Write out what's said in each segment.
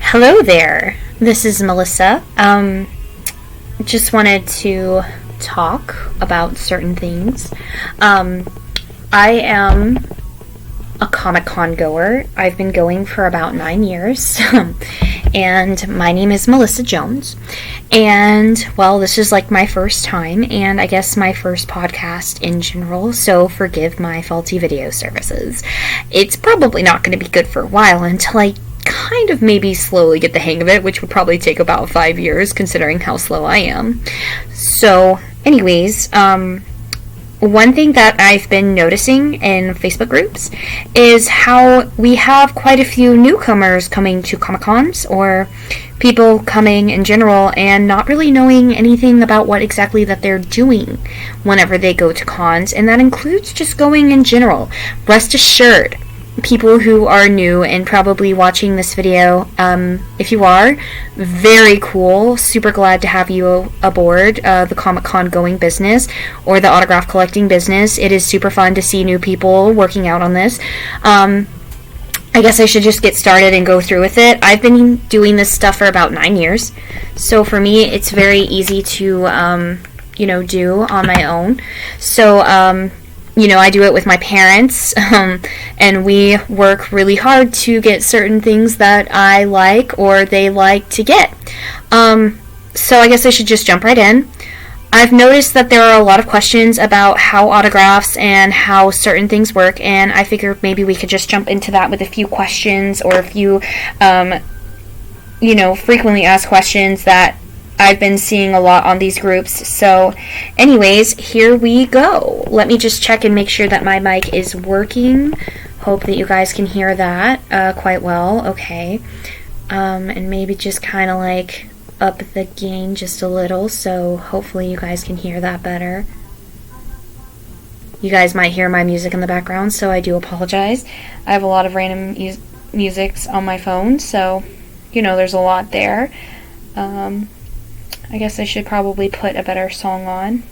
Hello there. This is Melissa. Just wanted to talk about certain things. I am a Comic-Con goer. I've been going for about 9 years. And my name is Melissa Jones. And, well, this is like my first time, and I guess my first podcast in general, so forgive my faulty video services. It's probably not going to be good for a while until I kind of maybe slowly get the hang of it, which would probably take about 5 years considering how slow I am. So, anyways, one thing that I've been noticing in Facebook groups is how we have quite a few newcomers coming to Comic-Cons, or people coming in general and not really knowing anything about what exactly that they're doing whenever they go to cons, and that includes just going in general. Rest assured, people who are new and probably watching this video, if you are, very cool, super glad to have you aboard the Comic-Con going business or the autograph collecting business. It is super fun to see new people working out on this. I guess I should just get started and go through with it. I've been doing this stuff for about 9 years, so for me it's very easy to do on my own. So I do it with my parents, and we work really hard to get certain things that I like or they like to get. So I guess I should just jump right in. I've noticed that there are a lot of questions about how autographs and how certain things work, and I figured maybe we could just jump into that with a few questions or a few, frequently asked questions that I've been seeing a lot on these groups. So anyways, here we go. Let me just check and make sure that my mic is working. Hope that you guys can hear that quite well. Okay. And maybe just kind of like up the gain just a little, so hopefully you guys can hear that better. You guys might hear my music in the background, so I do apologize. I have a lot of random musics on my phone, so there's a lot there. I guess I should probably put a better song on.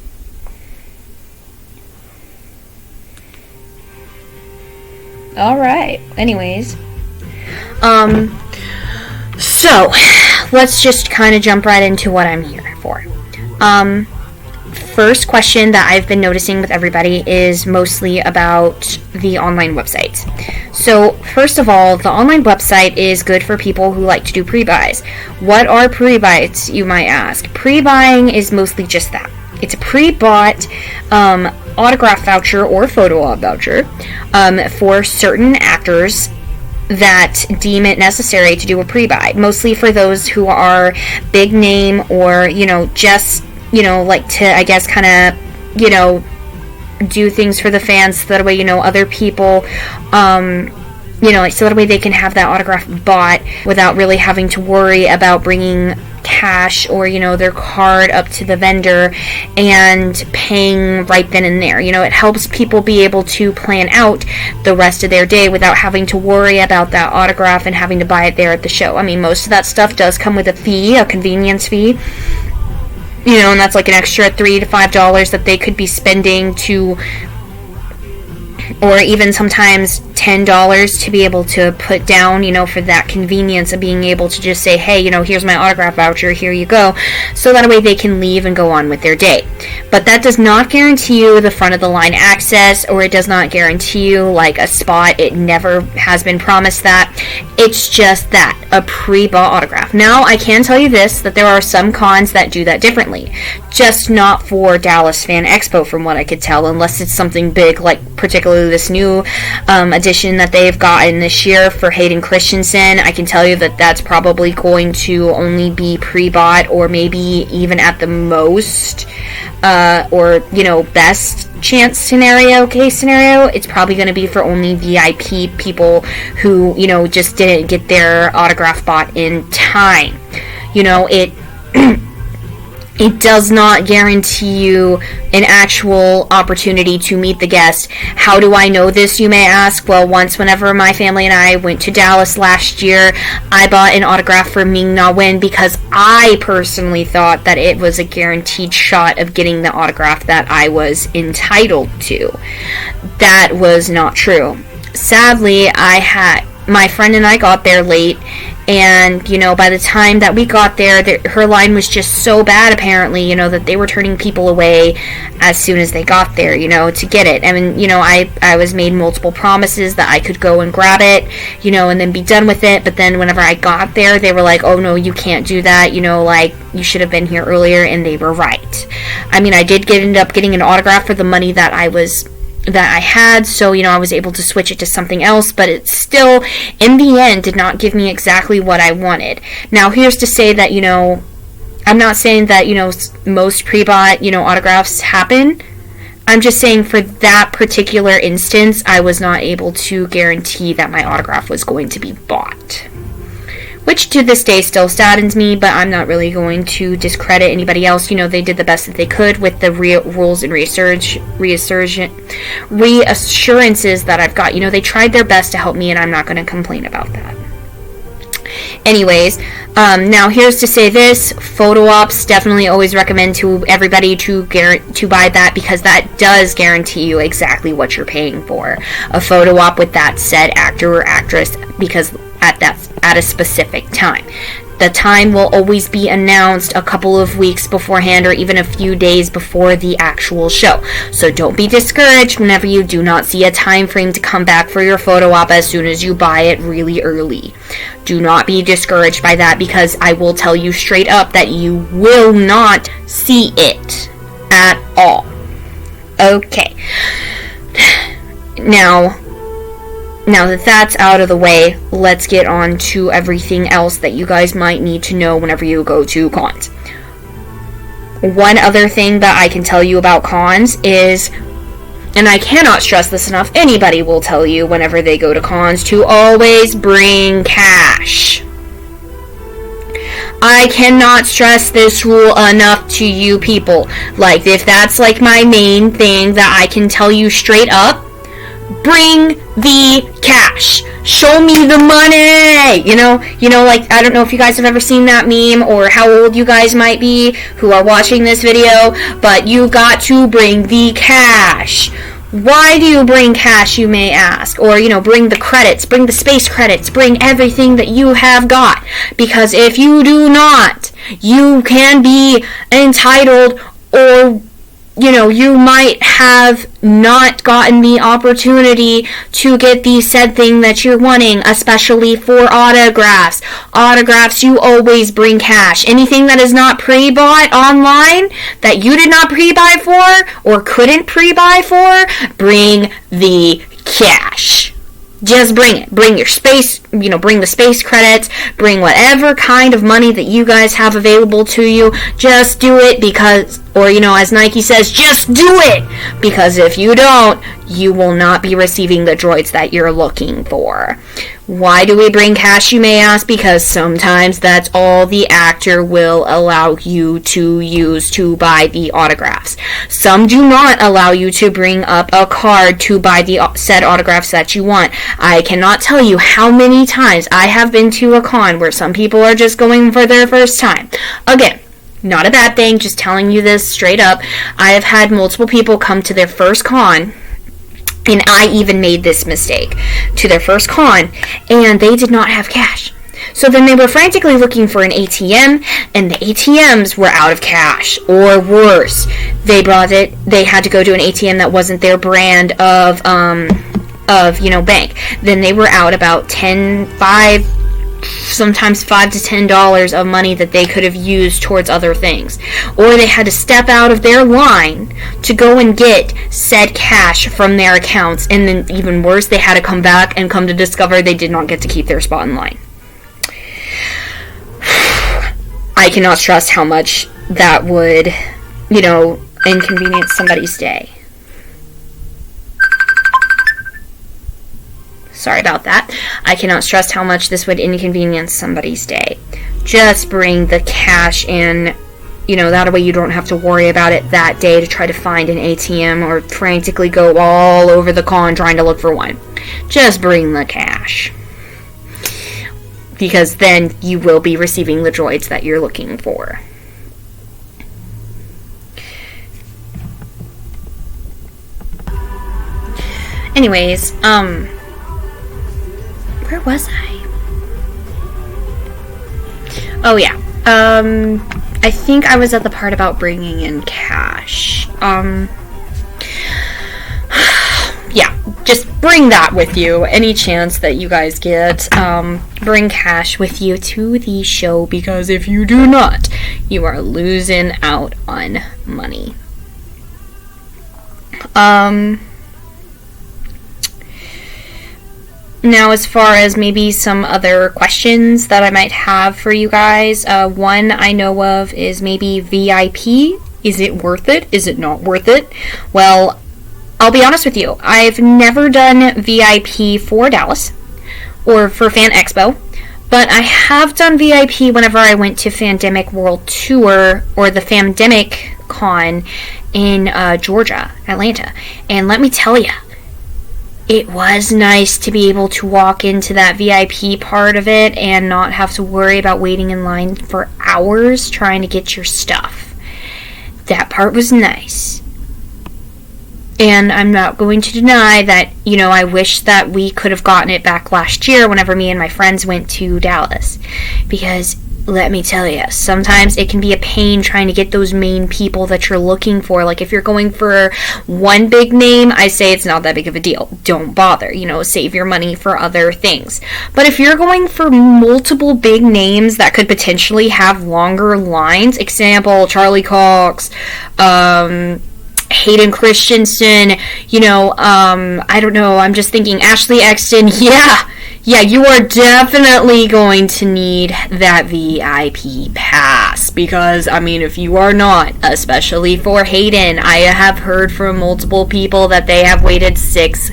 Alright, anyways. So, let's just kind of jump right into what I'm here for. First question that I've been noticing with everybody is mostly about the online websites. So, first of all, the online website is good for people who like to do pre-buys. What are pre-buys, you might ask? Pre-buying is mostly just that. It's a pre-bought autograph voucher or photo op voucher for certain actors that deem it necessary to do a pre-buy. Mostly for those who are big name or, just like to, I guess, kind of, do things for the fans, so that way, other people, so that way they can have that autograph bought without really having to worry about bringing cash or, their card up to the vendor and paying right then and there. It helps people be able to plan out the rest of their day without having to worry about that autograph and having to buy it there at the show. I mean, most of that stuff does come with a fee, a convenience fee. And that's like an extra $3 to $5 that they could be spending to, or even sometimes $10 to be able to put down, for that convenience of being able to just say, hey, here's my autograph voucher, here you go, so that way they can leave and go on with their day. But that does not guarantee you the front of the line access, or it does not guarantee you like a spot. It never has been promised that. It's just that, a pre-bought autograph. Now, I can tell you this, that there are some cons that do that differently. Just not for Dallas Fan Expo, from what I could tell, unless it's something big, like particularly this new edition that they've gotten this year for Hayden Christensen. I can tell you that that's probably going to only be pre-bought, or maybe even at the most, or best case scenario, it's probably going to be for only VIP people who, just didn't get their autograph bought in time. It does not guarantee you an actual opportunity to meet the guest. How do I know this, you may ask? Well, whenever my family and I went to Dallas last year, I bought an autograph for Ming-Na Wen because I personally thought that it was a guaranteed shot of getting the autograph that I was entitled to. That was not true. Sadly, I had my friend and I got there late, and, you know, by the time that we got there, her line was just so bad, apparently, you know, that they were turning people away as soon as they got there, you know, to get it. I mean, you know, I was made multiple promises that I could go and grab it, you know, and then be done with it, but then whenever I got there, they were like, oh, no, you can't do that, you know, like, you should have been here earlier, and they were right. I mean, I did end up getting an autograph for the money that I had, so, you know, I was able to switch it to something else, but it still, in the end, did not give me exactly what I wanted. Now, here's to say that, you know, I'm not saying that, you know, most pre-bought, you know, autographs happen. I'm just saying for that particular instance, I was not able to guarantee that my autograph was going to be bought. Which to this day still saddens me, but I'm not really going to discredit anybody else. You know, they did the best that they could with the rules and reassurances that I've got. You know, they tried their best to help me, and I'm not going to complain about that. Anyways, now here's to say this: photo ops, definitely always recommend to everybody to buy that, because that does guarantee you exactly what you're paying for. A photo op with that said actor or actress, because at a specific time. The time will always be announced a couple of weeks beforehand, or even a few days before the actual show. So don't be discouraged whenever you do not see a time frame to come back for your photo op as soon as you buy it really early. Do not be discouraged by that, because I will tell you straight up that you will not see it at all. Okay. Now that that's out of the way, let's get on to everything else that you guys might need to know whenever you go to cons. One other thing that I can tell you about cons is, and I cannot stress this enough, anybody will tell you whenever they go to cons to always bring cash. I cannot stress this rule enough to you people. Like, if that's like my main thing that I can tell you straight up, bring the cash. Show me the money. You know, like, I don't know if you guys have ever seen that meme, or how old you guys might be who are watching this video, but you got to bring the cash. Why do you bring cash, you may ask? Or, you know, bring the credits, bring the space credits, bring everything that you have got. Because if you do not, you can be entitled, or, you know, you might have not gotten the opportunity to get the said thing that you're wanting, especially for autographs. Autographs, you always bring cash. Anything that is not pre-bought online, that you did not pre-buy for, or couldn't pre-buy for, bring the cash. Just bring it. Bring your space, you know, bring the space credits, bring whatever kind of money that you guys have available to you. Just do it, because, or, you know, as Nike says, just do it! Because if you don't, you will not be receiving the droids that you're looking for. Why do we bring cash, you may ask? Because sometimes that's all the actor will allow you to use to buy the autographs. Some do not allow you to bring up a card to buy the said autographs that you want. I cannot tell you how many times I have been to a con where some people are just going for their first time. Again, not a bad thing, just telling you this straight up. I have had multiple people come to their first con, and I even made this mistake, to their first con, and they did not have cash. So then they were frantically looking for an ATM, and the ATMs were out of cash, or worse, they had to go to an ATM that wasn't their brand of you know, bank. Then they were out about sometimes $5 to $10 of money that they could have used towards other things. Or they had to step out of their line to go and get said cash from their accounts, and then even worse, they had to come back and come to discover they did not get to keep their spot in line. I cannot stress how much that would, you know, inconvenience somebody's day. Sorry about that. I cannot stress how much this would inconvenience somebody's day. Just bring the cash in, you know, that way you don't have to worry about it that day to try to find an ATM or frantically go all over the con trying to look for one. Just bring the cash. Because then you will be receiving the droids that you're looking for. Anyways, Where was I? Oh yeah. I think I was at the part about bringing in cash. Yeah, just bring that with you. Any chance that you guys get, bring cash with you to the show, because if you do not, you are losing out on money. Now, as far as maybe some other questions that I might have for you guys, one I know of is maybe VIP. Is it worth it? Is it not worth it? Well, I'll be honest with you. I've never done VIP for Dallas or for Fan Expo, but I have done VIP whenever I went to Fandemic World Tour or the Fandemic Con in Georgia, Atlanta. And let me tell you, it was nice to be able to walk into that VIP part of it and not have to worry about waiting in line for hours trying to get your stuff. That part was nice. And I'm not going to deny that, I wish that we could have gotten it back last year whenever me and my friends went to Dallas. Because, let me tell you, sometimes it can be a pain trying to get those main people that you're looking for. Like, if you're going for one big name, I say it's not that big of a deal. Don't bother, save your money for other things. But if you're going for multiple big names that could potentially have longer lines, example, Charlie Cox, Hayden Christensen, I don't know, I'm just thinking Ashley Exton, yeah, you are definitely going to need that VIP pass, because, if you are not, especially for Hayden, I have heard from multiple people that they have waited 6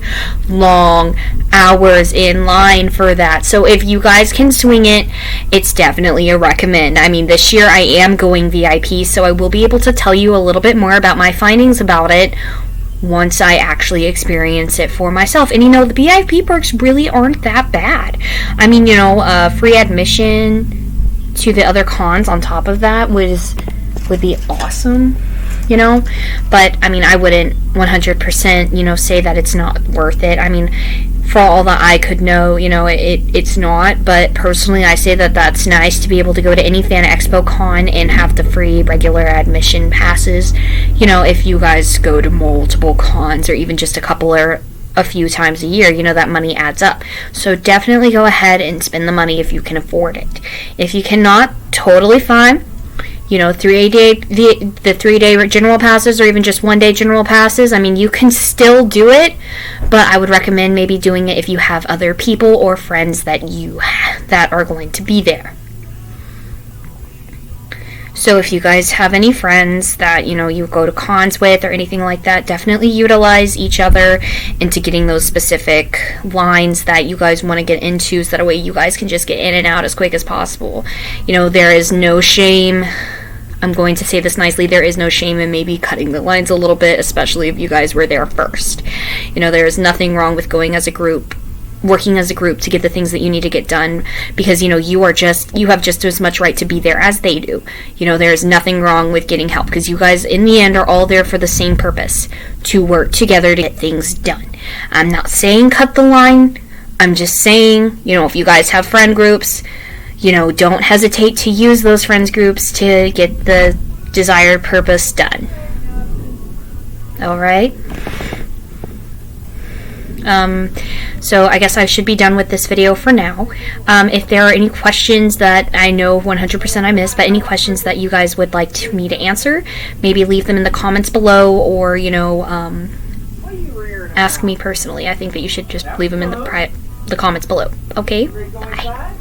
long hours in line for that. So if you guys can swing it, it's definitely a recommend. This year I am going VIP, so I will be able to tell you a little bit more about my findings about it once I actually experience it for myself. And the VIP perks really aren't that bad. Free admission to the other cons on top of that would be awesome, but I wouldn't 100% say that it's not worth it. For all that I could know, it's not, but personally I say that that's nice to be able to go to any Fan Expo Con and have the free regular admission passes. If you guys go to multiple cons or even just a couple or a few times a year, that money adds up. So definitely go ahead and spend the money if you can afford it. If you cannot, totally fine. 3-day, the 3-day general passes or even just 1-day general passes, you can still do it, but I would recommend maybe doing it if you have other people or friends that are going to be there. So if you guys have any friends that, you go to cons with or anything like that, definitely utilize each other into getting those specific lines that you guys want to get into, so that way you guys can just get in and out as quick as possible. There is no shame. I'm going to say this nicely, there is no shame in maybe cutting the lines a little bit, especially if you guys were there first. There is nothing wrong with going as a group, working as a group to get the things that you need to get done, because you have just as much right to be there as they do. There's nothing wrong with getting help, because you guys in the end are all there for the same purpose, to work together to get things done. I'm not saying cut the line, I'm just saying, if you guys have friend groups, don't hesitate to use those friends groups to get the desired purpose done. Alright? So I guess I should be done with this video for now. If there are any questions that I know 100% I missed, but any questions that you guys would like me to answer, maybe leave them in the comments below, or, ask me personally. I think that you should just leave them in the comments below. Okay? Bye.